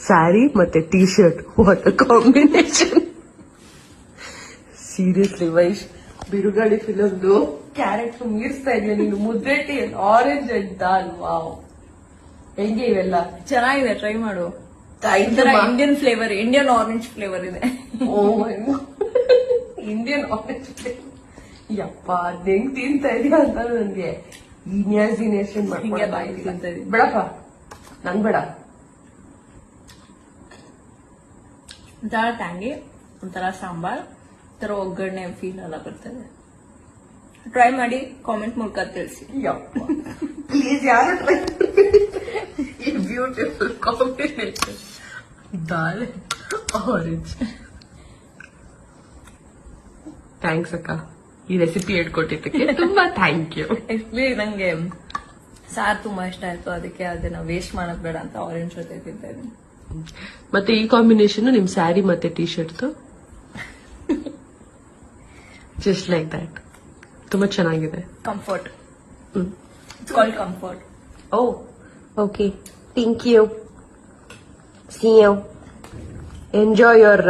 ಸ್ಯಾರಿ ಮತ್ತೆ T shirt, what a combination. Seriously Vaish, ಬಿರುಗಾಳಿ ಫಿಲಮ್ದು ಕ್ಯಾರೆಕ್ಟರ್ ಮೀರಿಸ್ತಾ ಇದೆಯಾ ನೀನು. ಮುದ್ದೆ tea orange and dal, wow. ಹೆಂಗೆ ಇವೆಲ್ಲ ಚೆನ್ನಾಗಿದೆ, ಟ್ರೈ ಮಾಡು. Indian flavour, Indian orange flavour ಇದೆ. Oh my Indian orange flavour. ಯಪ್ಪ, ಹೆಂಗ್ ತಿಂತಾ ಇದೀಯ ಅಂತ ನನ್ಗೆ ಇಮ್ಯಾಜಿನೇಷನ್ ತಿಂತಾ ಇದೀನಿ. ಬೇಡಪ್ಪ, ನಂಗ್ ಬೇಡ. ಒಂಥರ ಟ್ಯಾಂಗಿ, ಒಂಥರ ಸಾಂಬಾರ್, ಒಂಥರ ಒಗ್ಗರಣೆ ಫೀಲ್ ಎಲ್ಲ ಬರ್ತದೆ. ಟ್ರೈ ಮಾಡಿ, ಕಾಮೆಂಟ್ ಮೂಲಕ ತಿಳಿಸಿ. ಯಪ್ಪ ಪ್ಲೀಸ್, ಯಾರು ಟ್ರೈ ಈ ಬ್ಯೂಟಿಫುಲ್ ಕಾಂಬಿನೇಷನ್ ದಾಲ್ ಆರೆಂಜ್. ಥ್ಯಾಂಕ್ಸ್ ಅಕ್ಕ, ಈ ರೆಸಿಪಿ ಹೇಳ್ಕೊಟ್ಟಿದ್ದಕ್ಕೆ ತುಂಬಾ ಥ್ಯಾಂಕ್ ಯು. ಆಕ್ಚುಲಿ ನಂಗೆ ಸಾರ್ ತುಂಬಾ ಇಷ್ಟ ಆಯ್ತು, ಅದಕ್ಕೆ ಅದನ್ನ ವೇಸ್ಟ್ ಮಾಡೋದ್ ಬೇಡ ಅಂತ ಆರೆಂಜ್ ಜೊತೆ ತಿಂತಾ ಇದೀನಿ. ಮತ್ತೆ ಈ ಕಾಂಬಿನೇಷನ್ ನಿಮ್ ಸ್ಯಾರಿ ಮತ್ತೆ T shirt just like that, ತುಂಬಾ ಚೆನ್ನಾಗಿದೆ. Comfort, it's called comfort. Oh okay, thank you. See you. Enjoy your